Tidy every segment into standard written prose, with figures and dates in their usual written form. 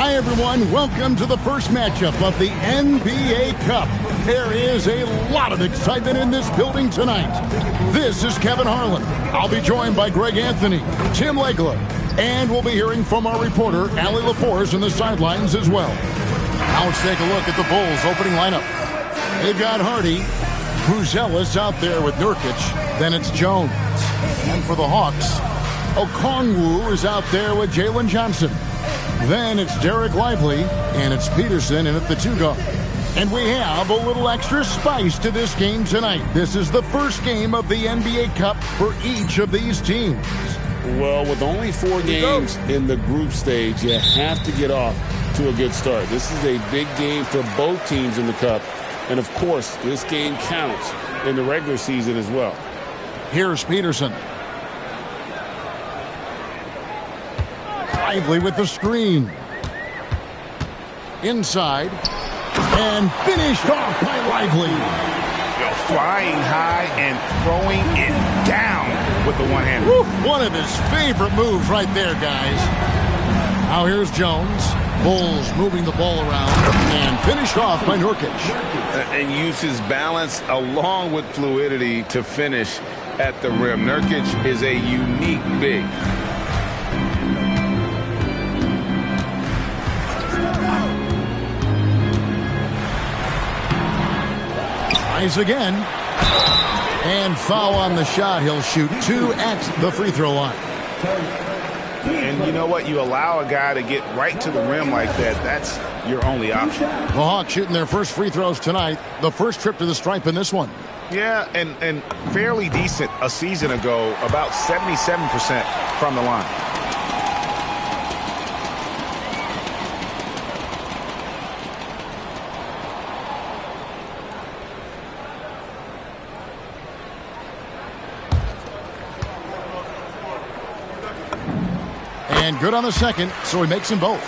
Hi, everyone. Welcome to the first matchup of the NBA Cup. There is a lot of excitement in this building tonight. This is Kevin Harlan. I'll be joined by Greg Anthony, Tim Legler, and we'll be hearing from our reporter, Allie LaForce, in the sidelines as well. Now let's take a look at the Bulls' opening lineup. They've got Hardy, Buzelis out there with Nurkic. Then it's Jones. And for the Hawks, Okongwu is out there with Jalen Johnson. Then it's Derek Lively, and it's Peterson in at the 2 guard. And we have a little extra spice to this game tonight. This is the first game of the NBA Cup for each of these teams. Well, with only 4 games in the group stage, you have to get off to a good start. This is a big game for both teams in the Cup. And, of course, this game counts in the regular season as well. Here's Peterson. Lively with the screen. Inside. And finished off by Lively. Flying high and throwing it down with the one-hander. One of his favorite moves right there, guys. Now here's Jones. Bulls moving the ball around and finished off by Nurkic. And uses balance along with fluidity to finish at the rim. Nurkic is a unique big. Tries again. And foul on the shot. He'll shoot 2 at the free throw line. And you know what? You allow a guy to get right to the rim like that. That's your only option. The Hawks shooting their first free throws tonight. The first trip to the stripe in this one. Yeah, and fairly decent a season ago. About 77% from the line. And good on the second, so he makes them both.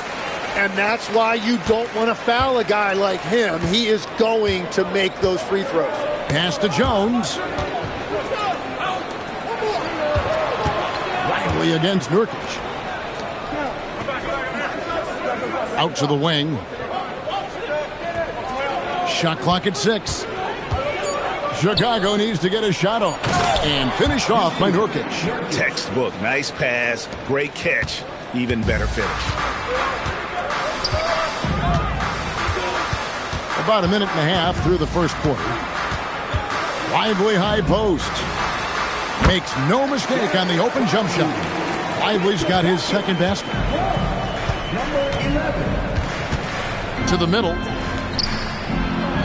And that's why you don't want to foul a guy like him. He is going to make those free throws. Pass to Jones. Lively against Nurkic. Out to the wing. Shot clock at 6. Chicago needs to get a shot off. And finished off by Nurkic. Textbook. Nice pass. Great catch. Even better finish. About a minute and a half through the first quarter. Lively high post. Makes no mistake on the open jump shot. Lively's got his second basket. To the middle.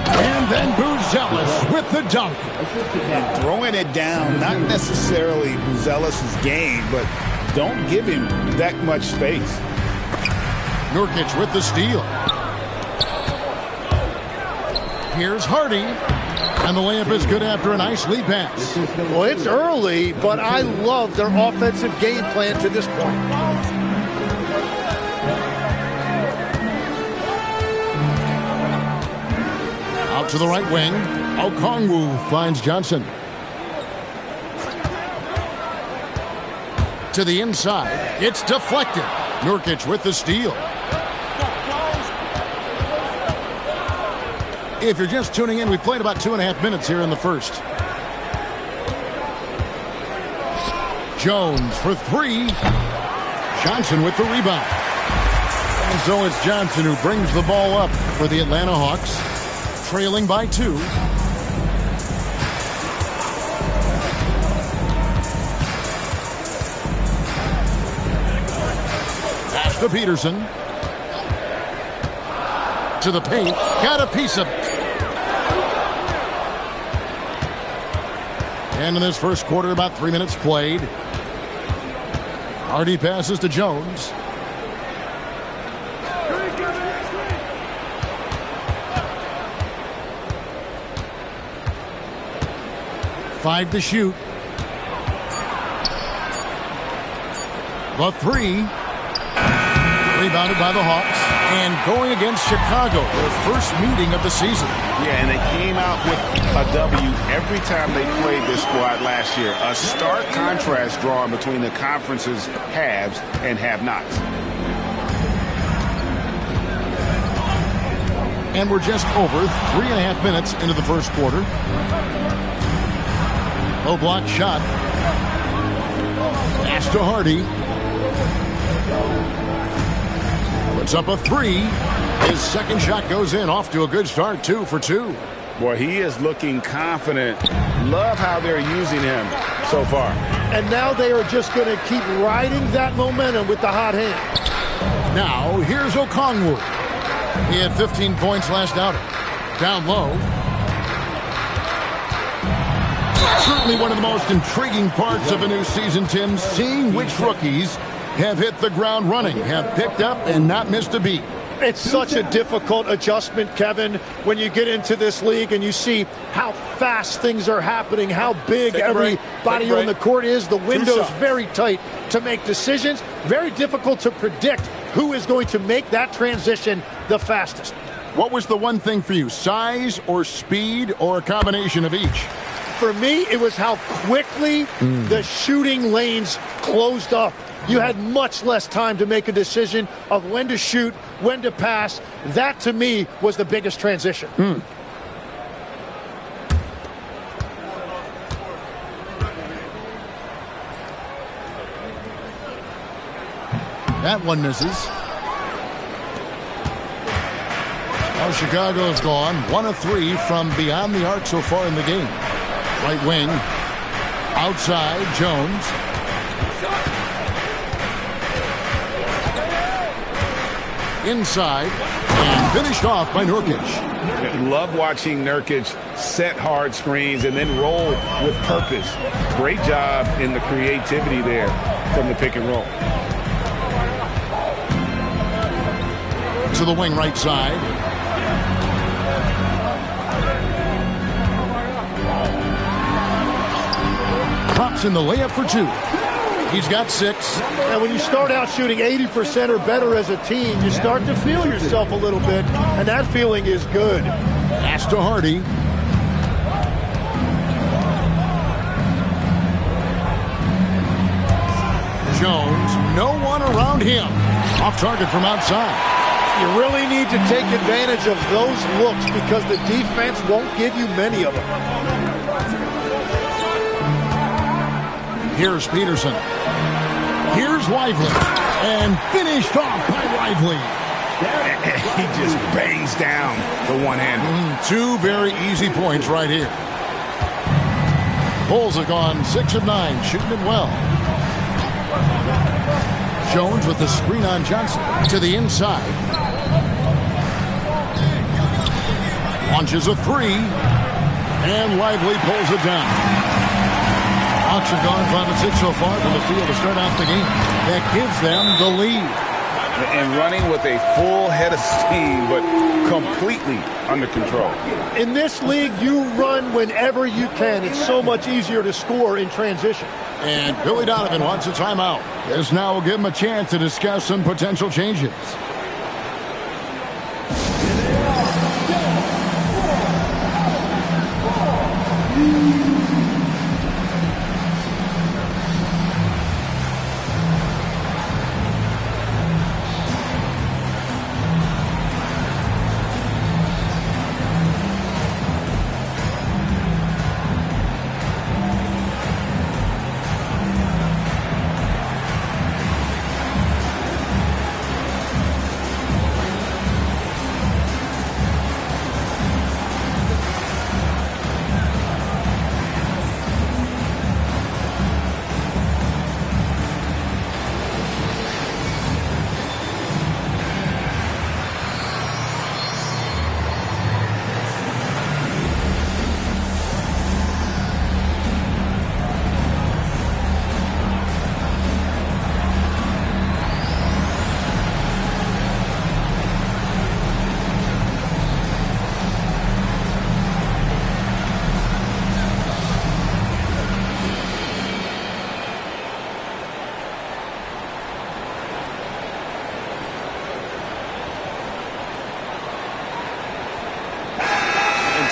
And then Buzelis with the dunk. And throwing it down, not necessarily Buzelis' game, but don't give him that much space. Nurkic with the steal. Here's Hardy. And the layup is good after a nice lead pass. Well, it's early, but I love their offensive game plan to this point. Out to the right wing. Okongwu finds Johnson. To the inside. It's deflected. Nurkic with the steal. If you're just tuning in, we played about 2.5 minutes here in the first. Jones for 3. Johnson with the rebound. And so it's Johnson who brings the ball up for the Atlanta Hawks. Trailing by 2. Pass to Peterson. To the paint. Got a piece of it. And in this first quarter, about 3 minutes played. Hardy passes to Jones. Five to shoot. The 3. Rebounded by the Hawks. And going against Chicago, their first meeting of the season. Yeah, and they came out with a W every time they played this squad last year. A stark contrast drawn between the conference's haves and have-nots. And we're just over 3.5 minutes into the first quarter. Low block shot. Pass to Hardy. Puts up a 3. His second shot goes in. Off to a good start. 2 for 2. Boy, he is looking confident. Love how they're using him so far. And now they are just going to keep riding that momentum with the hot hand. Now, here's Okongwu. He had 15 points last outing. Down low. Certainly one of the most intriguing parts of a new season, Tim, seeing which rookies have hit the ground running, have picked up and not missed a beat. It's such a difficult adjustment, Kevin, when you get into this league and you see how fast things are happening, how big everybody on the court is. The window's very tight to make decisions. Very difficult to predict who is going to make that transition the fastest. What was the one thing for you, size or speed or a combination of each? For me, it was how quickly the shooting lanes closed up. You had much less time to make a decision of when to shoot, when to pass. That, to me, was the biggest transition. That one misses. Now Chicago's gone 1 of 3 from beyond the arc so far in the game. Right wing. Outside, Jones. Inside, and finished off by Nurkic. Love watching Nurkic set hard screens and then roll with purpose. Great job in the creativity there from the pick and roll. To the wing right side. Pops in the layup for 2. He's got 6. And when you start out shooting 80% or better as a team, you start to feel yourself a little bit, and that feeling is good. Pass to Hardy. Jones, no one around him. Off target from outside. You really need to take advantage of those looks because the defense won't give you many of them. Here's Peterson. Here's Lively. And finished off by Lively. He just bangs down the one-hander. 2 very easy points right here. Bulls have gone 6 of 9, shooting it well. Jones with the screen on Johnson to the inside. Launches a 3. And Lively pulls it down. Hawks have gone 5 of 6 so far from the field to start out the game. That gives them the lead. And running with a full head of steam, but completely under control. In this league, you run whenever you can. It's so much easier to score in transition. And Billy Donovan wants a timeout. This now will give him a chance to discuss some potential changes.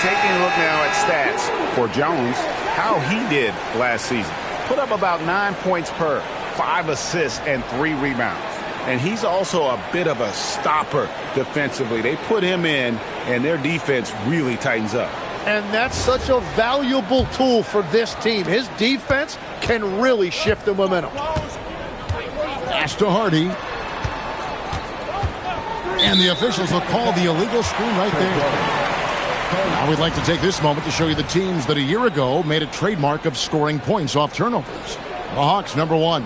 Taking a look now at stats for Jones, how he did last season. Put up about 9 points per, 5 assists, and 3 rebounds. and he's also a bit of a stopper defensively. They put him in, and their defense really tightens up. And that's such a valuable tool for this team. His defense can really shift the momentum. Pass to Hardy. And the officials will call the illegal screen right there. Now we'd like to take this moment to show you the teams that a year ago made a trademark of scoring points off turnovers. The Hawks, number 1.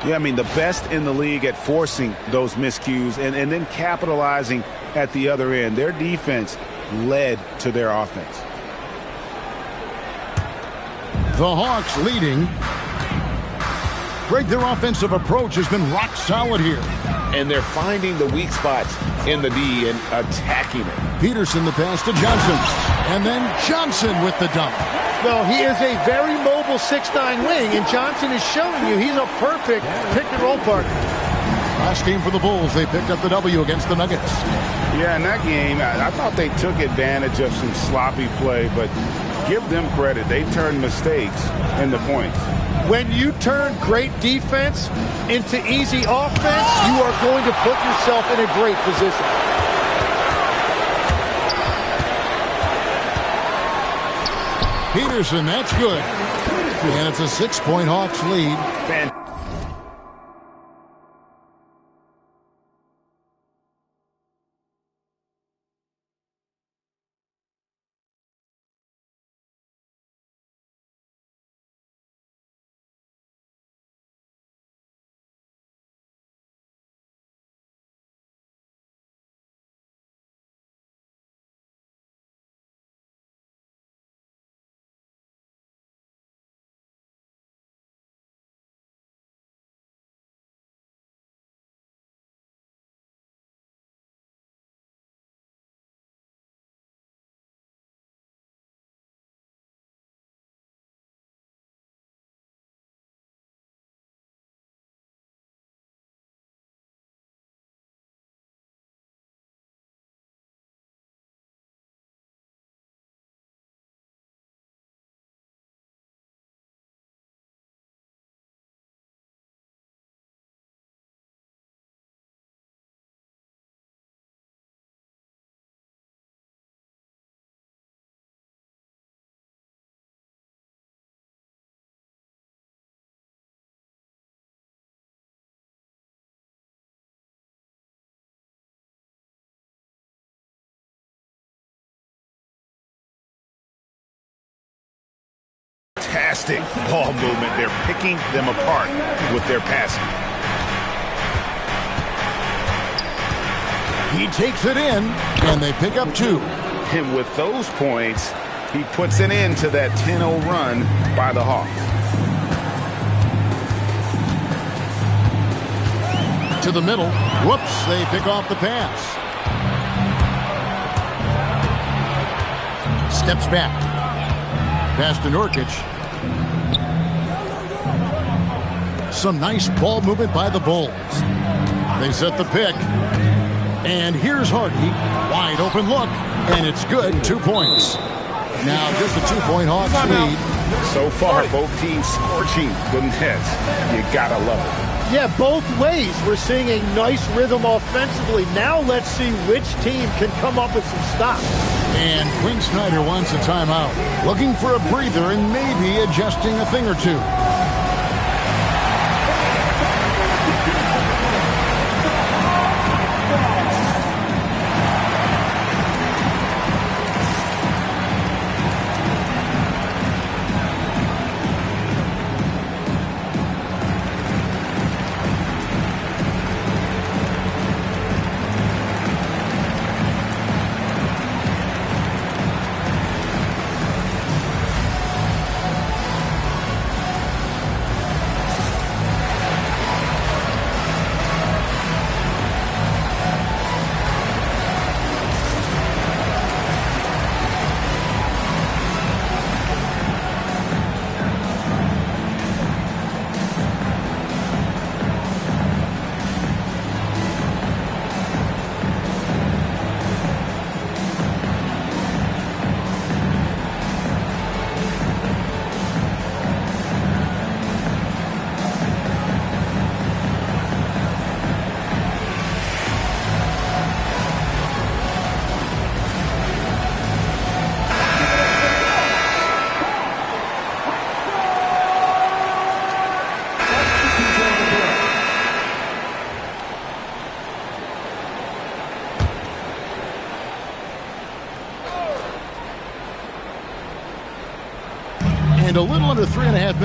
Yeah, I mean, the best in the league at forcing those miscues and then capitalizing at the other end. Their defense led to their offense. The Hawks leading. Greg, their offensive approach has been rock solid here. And they're finding the weak spots in the D and attacking it. Peterson the pass to Johnson. And then Johnson with the dunk. Well, he is a very mobile 6'9" wing, and Johnson is showing you he's a perfect pick-and-roll partner. Last game for the Bulls, they picked up the W against the Nuggets. Yeah, in that game, I thought they took advantage of some sloppy play, but give them credit. They turned mistakes into points. When you turn great defense into easy offense, you are going to put yourself in a great position. Peterson, that's good. And it's a 6-point Hawks lead. Fantastic ball movement. They're picking them apart with their passing. He takes it in, and they pick up 2. And with those points, he puts an end to that 10-0 run by the Hawks. To the middle. Whoops, they pick off the pass. Steps back. Pass to Nurkic. Some nice ball movement by the Bulls. They set the pick. And here's Hardy. Wide open look. And it's good. 2 points. Now just a 2-point Hawks lead. So far, both teams scorching the nets. You gotta love it. Yeah, both ways. We're seeing a nice rhythm offensively. Now let's see which team can come up with some stops. And Quinn Snyder wants a timeout. Looking for a breather and maybe adjusting a thing or two.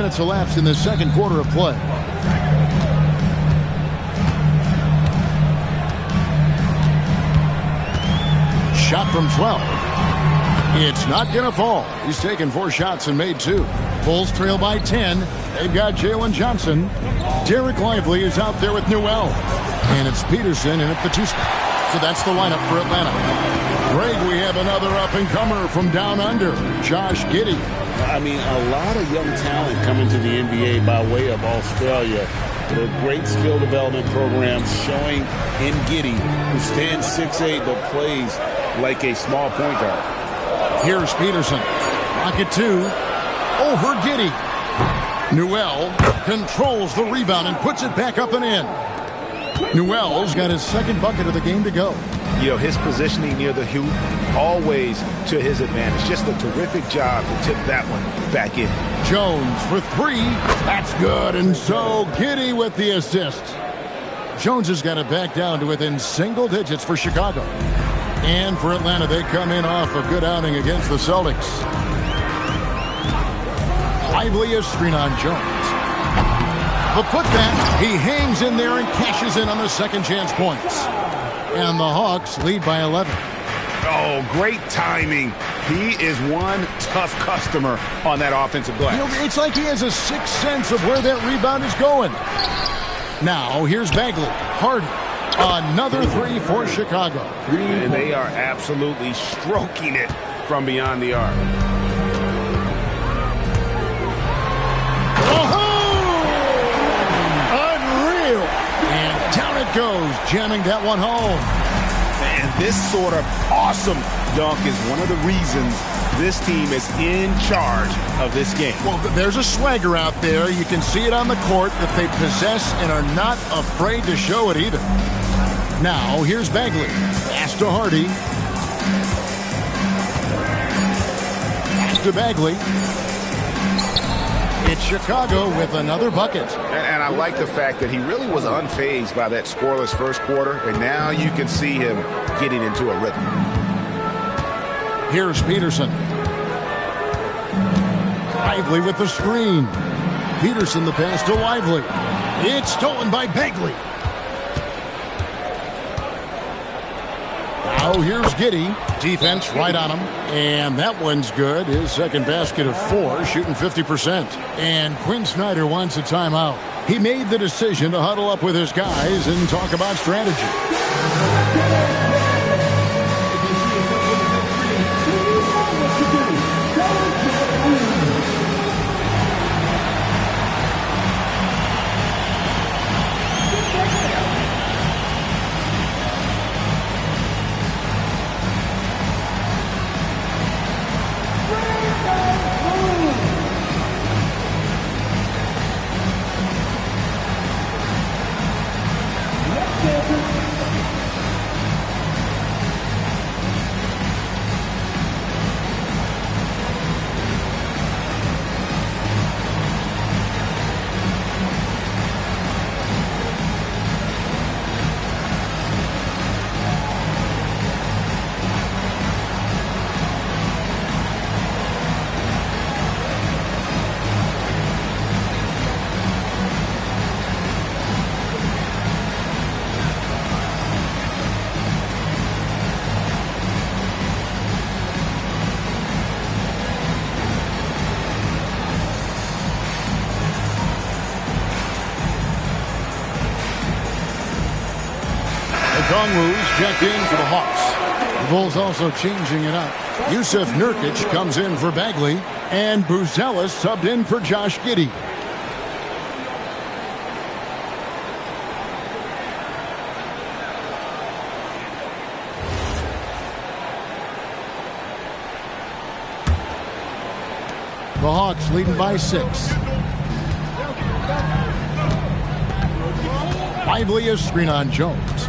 minutes elapsed in the second quarter of play. Shot from 12. It's not going to fall. He's taken 4 shots and made 2. Bulls trail by 10. They've got Jalen Johnson. Derek Lively is out there with Newell. And it's Peterson in at the 2 spot. So that's the lineup for Atlanta. Greg, we have another up-and-comer from down under, Josh Giddey. I mean, a lot of young talent coming to the NBA by way of Australia. The great skill development programs showing in Giddey, who stands 6'8", but plays like a small point guard. Here's Peterson. Rocket 2. Over Giddey. Newell controls the rebound and puts it back up and in. Newell's got his second bucket of the game to go. You know, his positioning near the hoop, always to his advantage. Just a terrific job to tip that one back in. Jones for 3. That's good. And so Giddey with the assist. Jones has got it back down to within single digits for Chicago. And for Atlanta, they come in off a good outing against the Celtics. Lively a screen on Jones. The putback, he hangs in there and cashes in on the second chance points. And the Hawks lead by 11. Oh, great timing. He is one tough customer on that offensive glass. You know, it's like he has a sixth sense of where that rebound is going. Now, here's Bagley. Hardy. Another 3 for Chicago. And they are absolutely stroking it from beyond the arc. And down it goes, jamming that one home. And this sort of awesome dunk is one of the reasons this team is in charge of this game. Well, there's a swagger out there. You can see it on the court that they possess and are not afraid to show it either. Now, here's Bagley. Pass to Hardy. Pass to Bagley. It's Chicago with another bucket. And I like the fact that he really was unfazed by that scoreless first quarter, and now you can see him getting into a rhythm. Here's Peterson. Lively with the screen. Peterson the pass to Lively. It's stolen by Bagley. Now here's Giddey. Defense right on him. And that one's good. His second basket of 4, shooting 50%. And Quinn Snyder wants a timeout. He made the decision to huddle up with his guys and talk about strategy. Kongwu's checked in for the Hawks. The Bulls also changing it up. Yusuf Nurkic comes in for Bagley, and Buzelis subbed in for Josh Giddey. The Hawks leading by 6. Lively a screen on Jones.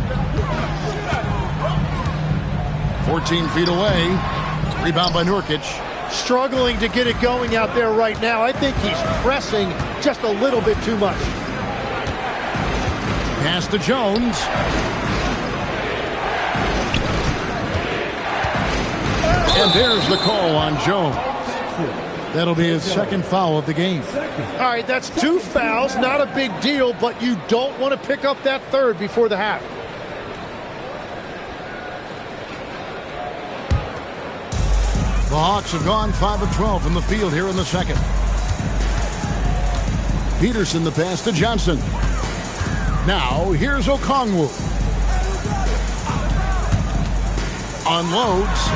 14 feet away. Rebound by Nurkic. Struggling to get it going out there right now. I think he's pressing just a little bit too much. Pass to Jones. And there's the call on Jones. That'll be his second foul of the game. All right, that's 2 fouls. Not a big deal, but you don't want to pick up that third before the half. The Hawks have gone 5 of 12 from the field here in the second. Peterson the pass to Johnson. Now here's Okongwu. Unloads.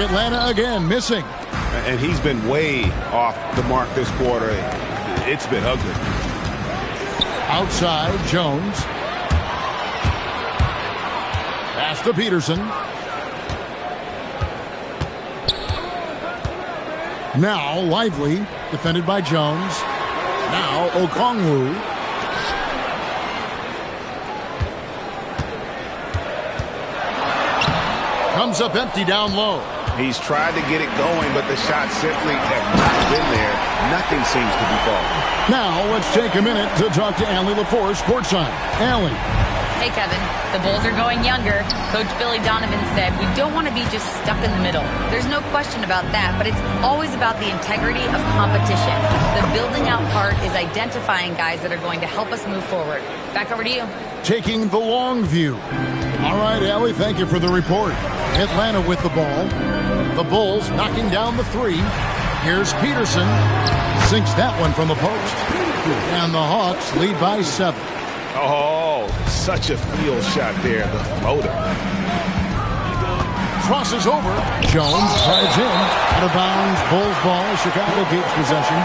Atlanta again missing. And he's been way off the mark this quarter. It's been ugly. Outside, Jones. Pass to Peterson. Now Lively, defended by Jones. Now Okongwu. Comes up empty down low. He's tried to get it going, but the shots simply have not been there. Nothing seems to be falling. Now let's take a minute to talk to Allie LaForce courtside. Allie. Hey, Kevin. The Bulls are going younger. Coach Billy Donovan said we don't want to be just stuck in the middle. There's no question about that, but it's always about the integrity of competition. The building out part is identifying guys that are going to help us move forward. Back over to you. Taking the long view. All right, Allie, thank you for the report. Atlanta with the ball. The Bulls knocking down the three. Here's Peterson. Sinks that one from the post. And the Hawks lead by 7. Oh, such a field shot there. The floater. Crosses over. Jones drives in. Out of bounds. Bulls ball. Chicago keeps possession.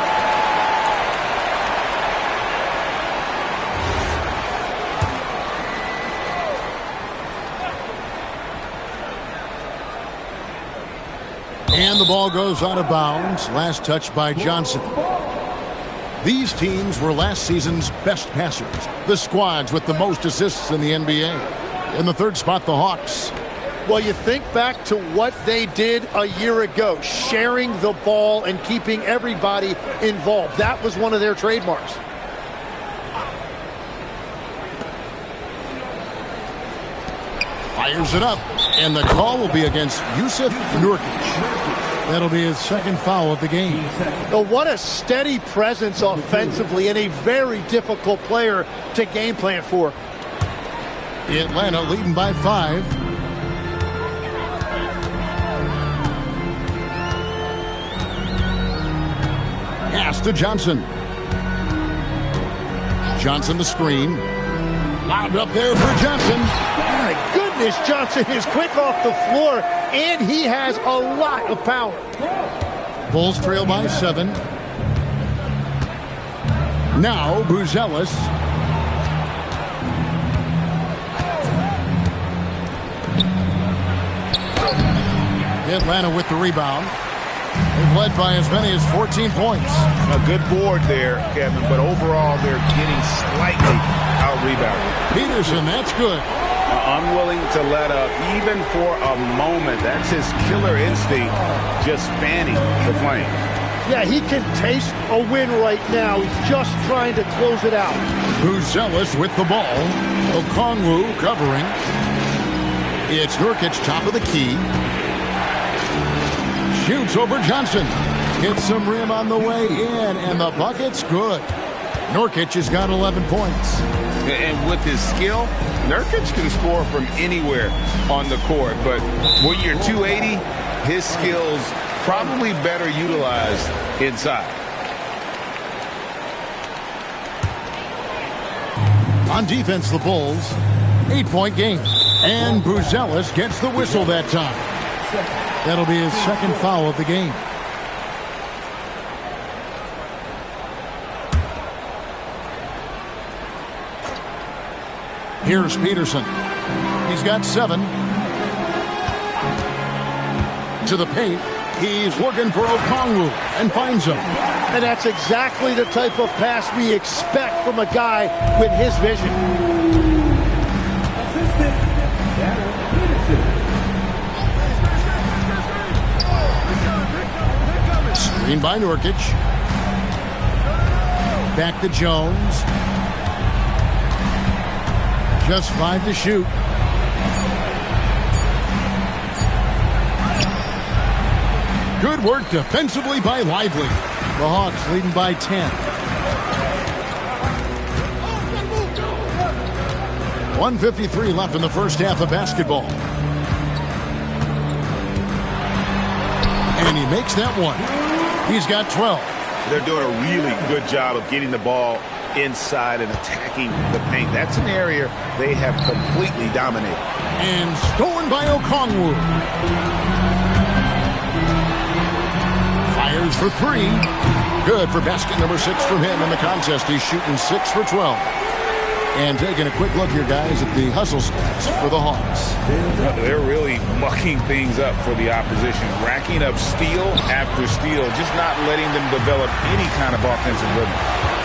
And the ball goes out of bounds. Last touch by Johnson. These teams were last season's best passers. The squads with the most assists in the NBA. In the third spot, the Hawks. Well, you think back to what they did a year ago, sharing the ball and keeping everybody involved. That was one of their trademarks. Fires it up. And the call will be against Yusuf Nurkic. That'll be his second foul of the game. Oh, what a steady presence offensively and a very difficult player to game plan for. Atlanta leading by 5. Pass to Johnson. Johnson the screen. Lobbed up there for Johnson. My goodness, Johnson is quick off the floor, and he has a lot of power. Bulls trail by 7. Now Buzelis. Atlanta with the rebound. They've led by as many as 14 points. A good board there, Kevin, but overall they're getting slightly out-rebounded. Peterson, that's good. Unwilling to let up even for a moment. That's his killer instinct, just fanning the flame. Yeah, he can taste a win right now. He's just trying to close it out. Buzelis with the ball. Okongwu covering. It's Nurkic top of the key. Shoots over Johnson. Hits some rim on the way in, and the bucket's good. Nurkic has got 11 points. And with his skill, Nurkic can score from anywhere on the court. But when you're 280, his skills probably better utilized inside. On defense, the Bulls, 8-point game. And Buzelis gets the whistle that time. That'll be his second foul of the game. Here's Peterson. He's got 7. To the paint. He's looking for Okongwu and finds him. And that's exactly the type of pass we expect from a guy with his vision. Screen by Nurkic. Back to Jones. Just 5 to shoot. Good work defensively by Lively. The Hawks leading by 10. 1:53 left in the first half of basketball. And he makes that one. He's got 12. They're doing a really good job of getting the ball inside and attacking the paint. That's an area they have completely dominated. And stolen by Okongwu. Fires for three. Good for basket number 6 from him in the contest. He's shooting 6 for 12. And taking a quick look here, guys, at the hustle stats for the Hawks. They're really mucking things up for the opposition, racking up steal after steal, just not letting them develop any kind of offensive rhythm.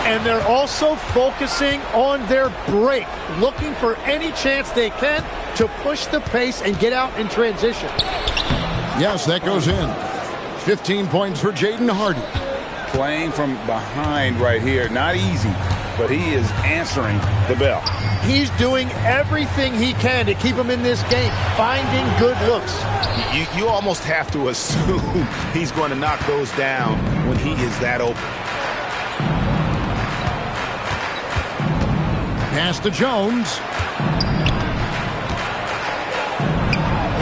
And they're also focusing on their break, looking for any chance they can to push the pace and get out in transition. Yes, that goes in. 15 points for Jaden Hardy. Playing from behind right here, not easy, but he is answering the bell. He's doing everything he can to keep him in this game, finding good looks. You almost have to assume he's going to knock those down when he is that open. Pass to Jones.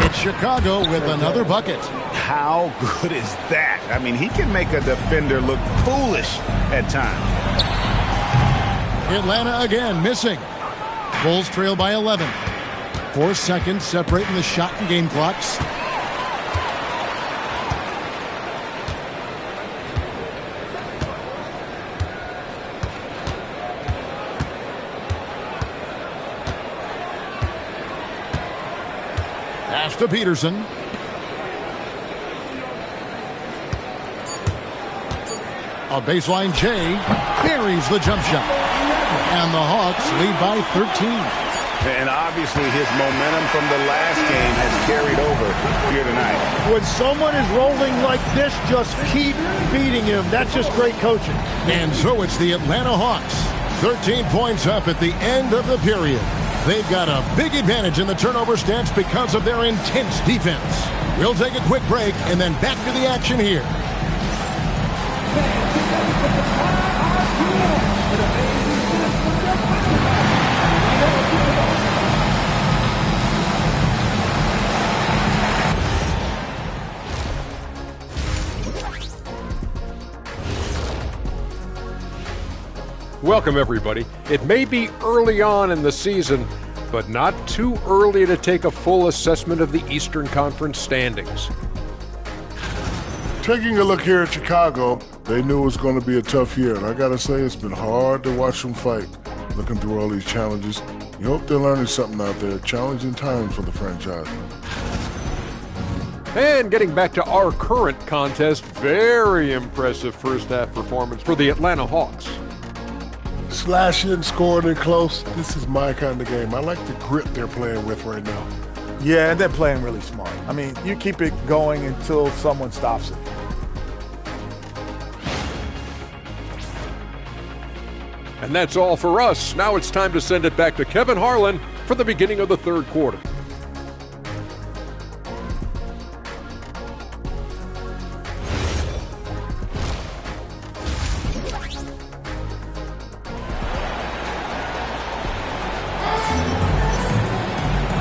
It's Chicago with another bucket. How good is that? I mean, he can make a defender look foolish at times. Atlanta again missing. Bulls trail by 11. 4 seconds separating the shot and game clocks. Pass to Peterson. A baseline J buries the jump shot. And the Hawks lead by 13. And obviously his momentum from the last game has carried over here tonight. When someone is rolling like this, just keep feeding him. That's just great coaching. And so it's the Atlanta Hawks. 13 points up at the end of the period. They've got a big advantage in the turnover stats because of their intense defense. We'll take a quick break and then back to the action here. Welcome, everybody. It may be early on in the season, but not too early to take a full assessment of the Eastern Conference standings. Taking a look here at Chicago, they knew it was going to be a tough year, and I got to say it's been hard to watch them fight, looking through all these challenges. You hope they're learning something out there. Challenging times for the franchise. And getting back to our current contest, very impressive first-half performance for the Atlanta Hawks. Slashing, scoring it close. This is my kind of game. I like the grit they're playing with right now. Yeah, and they're playing really smart. I mean, you keep it going until someone stops it. And that's all for us. Now it's time to send it back to Kevin Harlan for the beginning of the third quarter.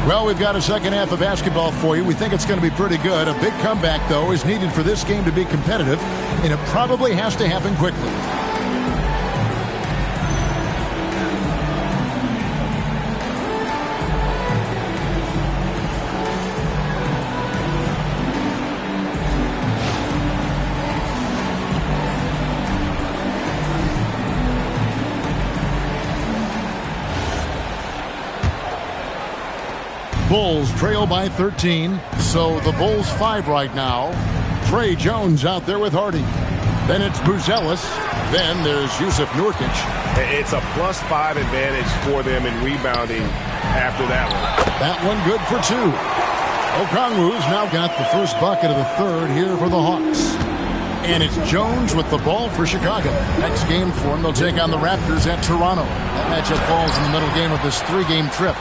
Well, we've got a second half of basketball for you. We think it's going to be pretty good. A big comeback, though, is needed for this game to be competitive, and it probably has to happen quickly. Bulls trail by 13, so the Bulls 5 right now. Trey Jones out there with Hardy. Then it's Buzelis. Then there's Yusuf Nurkic. It's a +5 advantage for them in rebounding after that one. That one good for 2. Okongwu's now got the first bucket of the third here for the Hawks. And it's Jones with the ball for Chicago. Next game for them, they'll take on the Raptors at Toronto. That matchup falls in the middle game of this 3-game trip.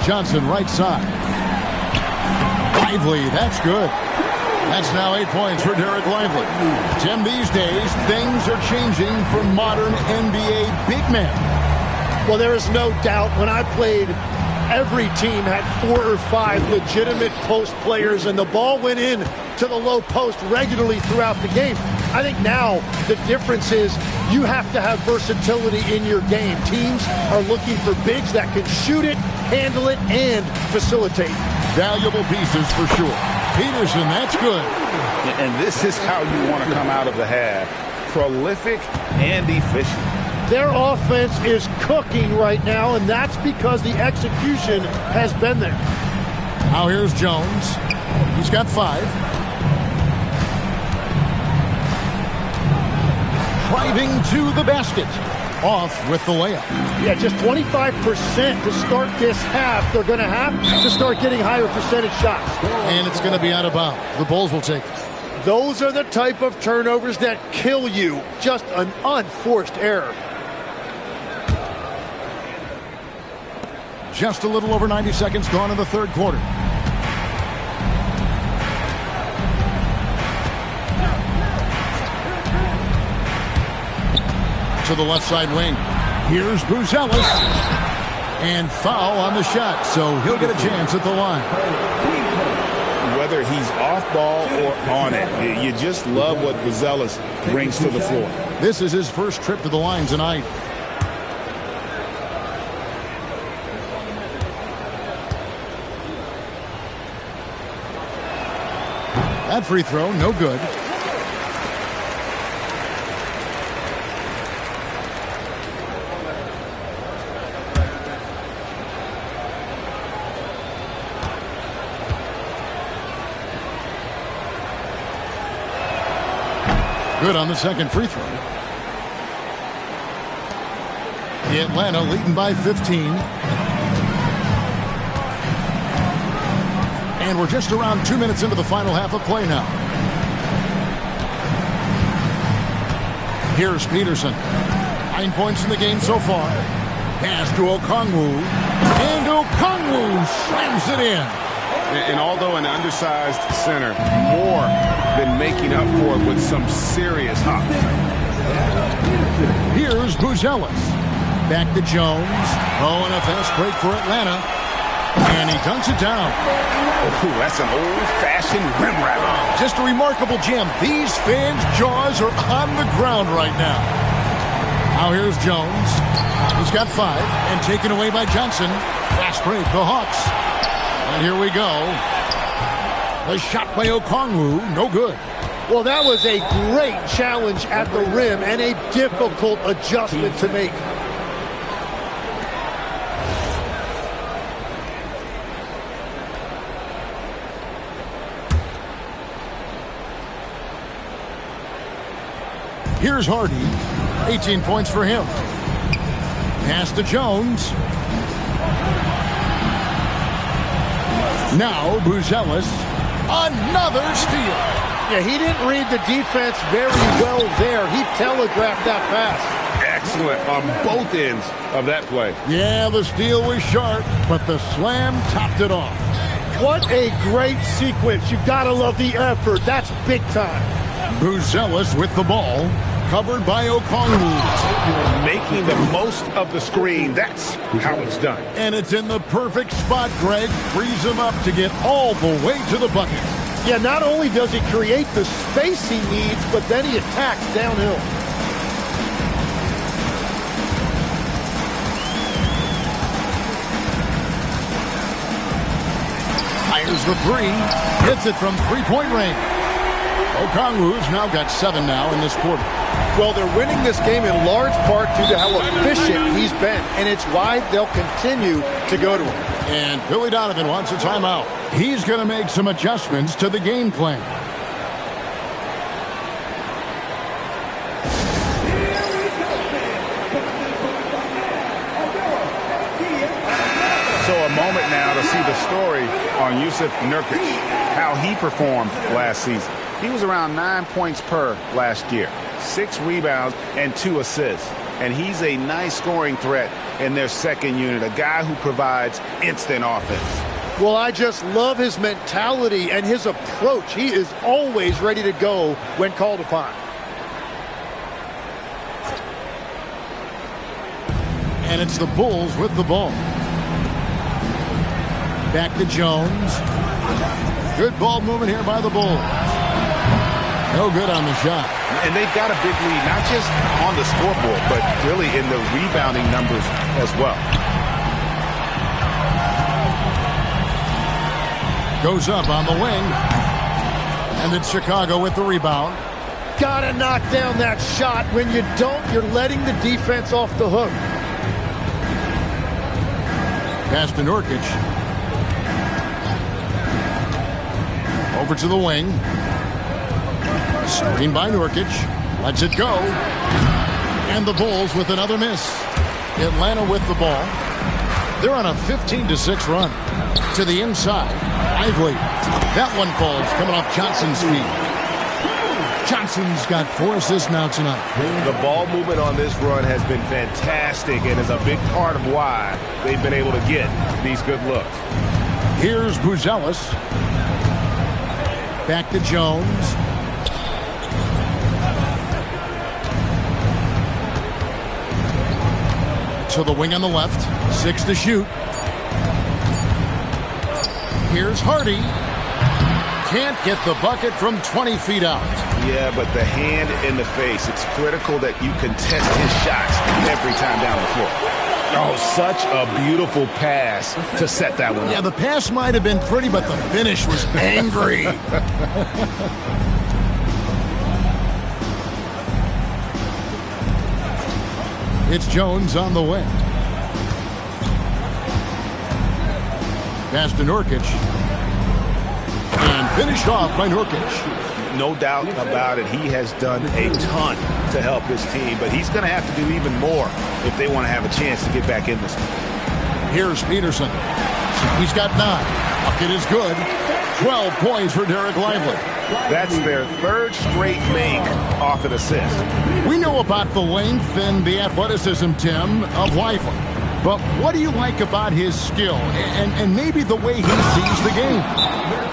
Johnson right side. Lively, that's good. That's now 8 points for Derek Lively. Tim, these days, things are changing for modern NBA big men. Well, there is no doubt when I played, every team had 4 or 5 legitimate post players, and the ball went in to the low post regularly throughout the game. I think now the difference is you have to have versatility in your game. Teams are looking for bigs that can shoot it, handle it, and facilitate. Valuable pieces for sure. Peterson, that's good. And this is how you want to come out of the half. Prolific and efficient. Their offense is cooking right now, and that's because the execution has been there. Now here's Jones. He's got 5. Driving to the basket. Off with the layup. Yeah, just 25% to start this half. They're going to have to start getting higher percentage shots. And it's going to be out of bounds. The Bulls will take it. Those are the type of turnovers that kill you. Just an unforced error. Just a little over 90 seconds gone in the third quarter. To the left side wing. Here's Buzelis. And foul on the shot, so he'll get a chance at the line. Whether he's off ball or on it, you just love what Buzelis brings to the floor. This is his first trip to the line tonight. That free throw, no good. Good on the second free throw. Atlanta leading by 15. And we're just around 2 minutes into the final half of play now. Here's Peterson. 9 points in the game so far. Pass to Okongwu. And Okongwu slams it in. And although an undersized center, more than making up for it with some serious hop. Here's Buzelis. Back to Jones. Oh, and a fast break for Atlanta. And he dunks it down. Ooh, that's an old-fashioned rim wrap. Just a remarkable jam. These fans' jaws are on the ground right now. Now here's Jones. He's got 5 and taken away by Johnson. Fast break, the Hawks. And here we go. A shot by Okongwu, no good. Well, that was a great challenge at the rim and a difficult adjustment to make. Here's Hardy. 18 points for him. Pass to Jones. Now Buzelis. Another steal. Yeah, he didn't read the defense very well there. He telegraphed that pass. Excellent on both ends of that play. Yeah, the steal was sharp, but the slam topped it off. What a great sequence. You've got to love the effort. That's big time. Buzelis with the ball. Covered by Okongwu. Making the most of the screen. That's how it's done. And it's in the perfect spot, Greg. Frees him up to get all the way to the bucket. Yeah, not only does he create the space he needs, but then he attacks downhill. Fires the 3. Hits it from three-point range. Okongwu's now got 7 now in this quarter. Well, they're winning this game in large part due to how efficient he's been, and it's why they'll continue to go to him. And Billy Donovan wants a timeout. He's going to make some adjustments to the game plan. So a moment now to see the story on Jusuf Nurkic, how he performed last season. He was around 9 points per last year, 6 rebounds and 2 assists. And he's a nice scoring threat in their second unit, a guy who provides instant offense. Well, I just love his mentality and his approach. He is always ready to go when called upon. And it's the Bulls with the ball. Back to Jones. Good ball movement here by the Bulls. No good on the shot. And they've got a big lead, not just on the scoreboard, but really in the rebounding numbers as well. Goes up on the wing. And it's Chicago with the rebound. Gotta knock down that shot. When you don't, you're letting the defense off the hook. Pass to Nurkic. Over to the wing. Screen by Nurkic. Lets it go. And the Bulls with another miss. Atlanta with the ball. They're on a 15-6 run. To the inside. Lively. That one falls coming off Johnson's feet. Johnson's got 4 assists now tonight. The ball movement on this run has been fantastic and is a big part of why they've been able to get these good looks. Here's Buzelis. Back to Jones. To the wing on the left. 6 to shoot. Here's Hardy. Can't get the bucket from 20 feet out. Yeah, but the hand in the face. It's critical that you contest his shots every time down the floor. Oh, such a beautiful pass to set that one up. Yeah, the pass might have been pretty, but the finish was angry. It's Jones on the way. Pass to Nurkic. And finished off by Nurkic. No doubt about it. He has done a ton to help his team, but he's going to have to do even more if they want to have a chance to get back in this one. Here's Peterson. He's got 9. Bucket is good. 12 points for Derek Lively. That's their 3rd straight make off an assist. We know about the length and the athleticism, Tim, of Lively. But what do you like about his skill and maybe the way he sees the game?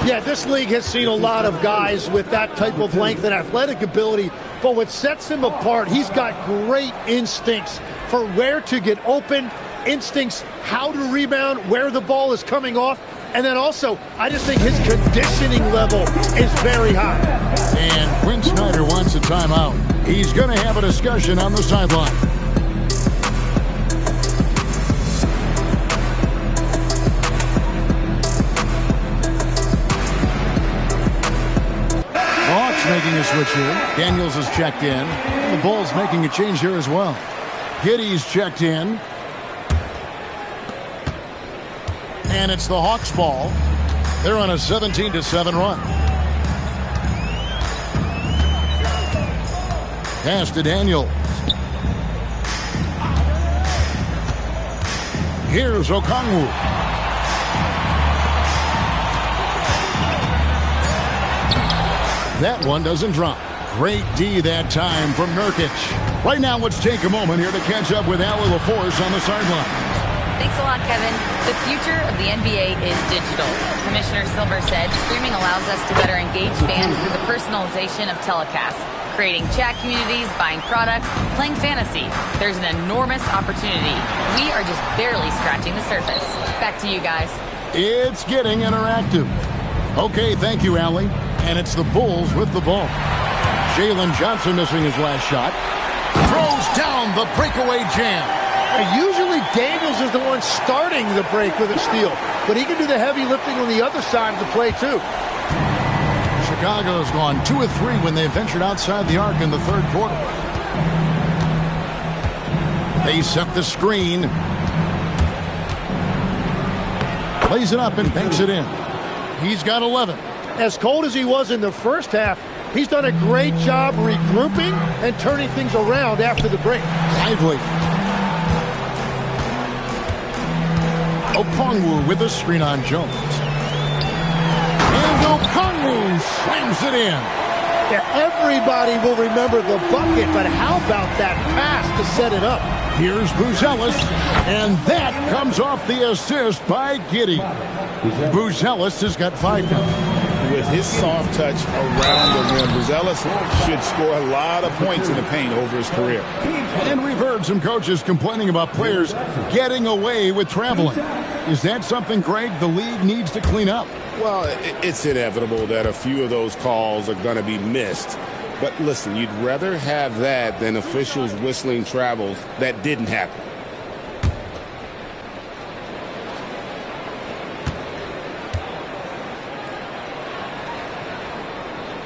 Yeah, this league has seen a lot of guys with that type of length and athletic ability, but what sets him apart, he's got great instincts for where to get open, instincts how to rebound, where the ball is coming off, and then also, I just think his conditioning level is very high. And Quinn Snyder wants a timeout. He's going to have a discussion on the sideline. Making a switch here. Daniels has checked in. And the Bulls making a change here as well. Giddey's checked in. And it's the Hawks ball. They're on a 17-7 run. Pass to Daniels. Here's Okongwu. That one doesn't drop. Great D that time from Nurkic. Right now, let's take a moment here to catch up with Allie LaForce on the sideline. Thanks a lot, Kevin. The future of the NBA is digital. Commissioner Silver said streaming allows us to better engage fans through the personalization of telecasts, creating chat communities, buying products, playing fantasy. There's an enormous opportunity. We are just barely scratching the surface. Back to you guys. It's getting interactive. Okay, thank you, Allie. And it's the Bulls with the ball. Jalen Johnson missing his last shot. Throws down the breakaway jam. Usually Daniels is the one starting the break with a steal, but he can do the heavy lifting on the other side of the play too. Chicago's gone 2 of 3 when they ventured outside the arc in the 3rd quarter. They set the screen. Plays it up and banks it in. He's got 11. As cold as he was in the first half, he's done a great job regrouping and turning things around after the break. Lively. Okongwu with a screen on Jones. And Okongwu slams it in. Yeah, everybody will remember the bucket, but how about that pass to set it up? Here's Buzelis, and that comes off the assist by Giddey. Buzelis has got 5 now. With his soft touch around the rim, Buzelis should score a lot of points in the paint over his career. And we've heard some coaches complaining about players getting away with traveling. Is that something, Greg, the league needs to clean up? Well, it's inevitable that a few of those calls are going to be missed. But listen, you'd rather have that than officials whistling travels that didn't happen.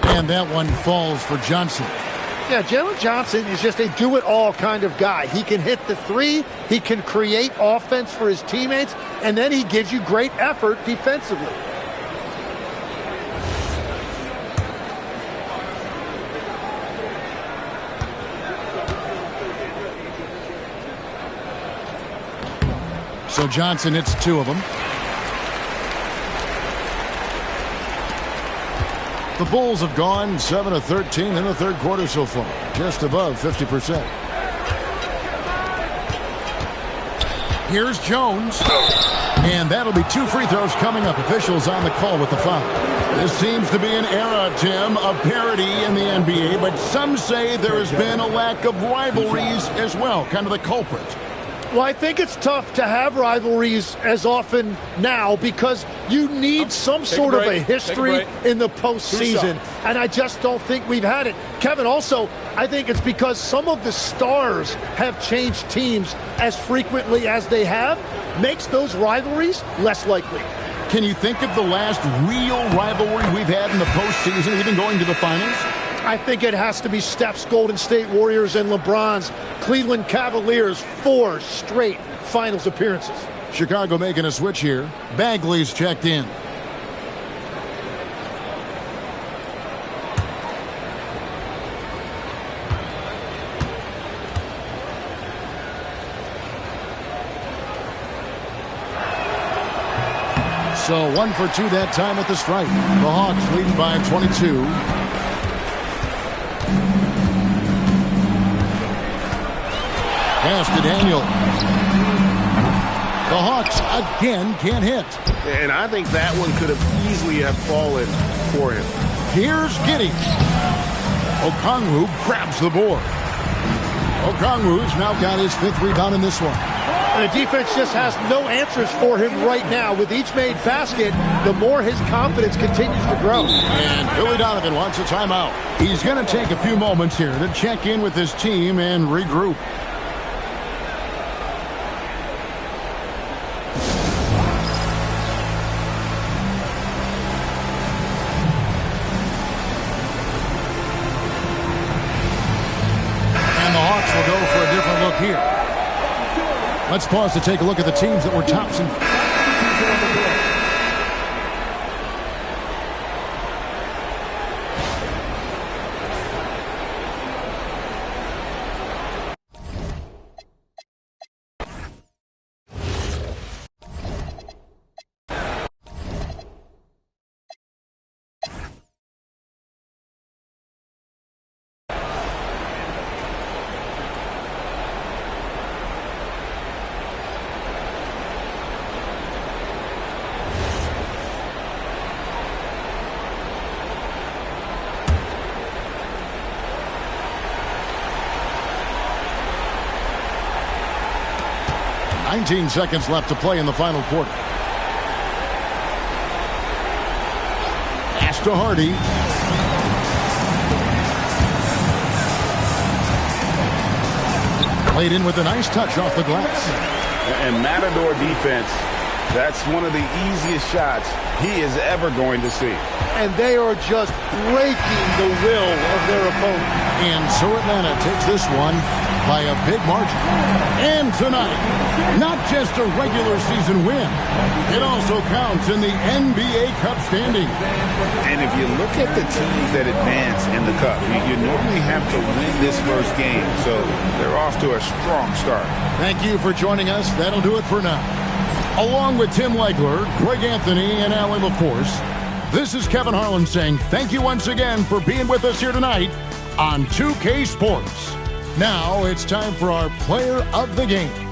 And that one falls for Johnson. Yeah, Jalen Johnson is just a do-it-all kind of guy. He can hit the three, he can create offense for his teammates, and then he gives you great effort defensively. So Johnson hits 2 of them. The Bulls have gone 7 of 13 in the third quarter so far, just above 50%. Here's Jones, and that'll be 2 free throws coming up. Officials on the call with the foul. This seems to be an era, Tim, of parity in the NBA, but some say there has been a lack of rivalries as well, kind of the culprit. Well, I think it's tough to have rivalries as often now because you need some sort of a history in the postseason, and I just don't think we've had it. Kevin, also, I think it's because some of the stars have changed teams as frequently as they have, makes those rivalries less likely. Can you think of the last real rivalry we've had in the postseason, even going to the finals? I think it has to be Steph's Golden State Warriors and LeBron's Cleveland Cavaliers 4 straight finals appearances. Chicago making a switch here. Bagley's checked in. So 1 for 2 that time at the stripe. The Hawks leading by 22. Pass to Daniel. The Hawks again can't hit. And I think that one could have easily have fallen for him. Here's Giddey. Okongwu grabs the board. Okongwu's now got his 5th rebound in this one. And the defense just has no answers for him right now. With each made basket, the more his confidence continues to grow. And Billy Donovan wants a timeout. He's going to take a few moments here to check in with his team and regroup. Here. Let's pause to take a look at the teams that were tops in. Seconds left to play in the final quarter. Pass to Hardy. Played in with a nice touch off the glass. And Matador defense, that's one of the easiest shots he is ever going to see. And they are just breaking the will of their opponent. And so Atlanta takes this one by a big margin. And tonight, not just a regular season win, it also counts in the NBA Cup standings. And if you look at the teams that advance in the Cup, you normally have to win this first game, so they're off to a strong start. Thank you for joining us. That'll do it for now. Along with Tim Legler, Greg Anthony, and Allie LaForce, This is Kevin Harlan saying thank you once again for being with us here tonight on 2K Sports. Now it's time for our player of the game.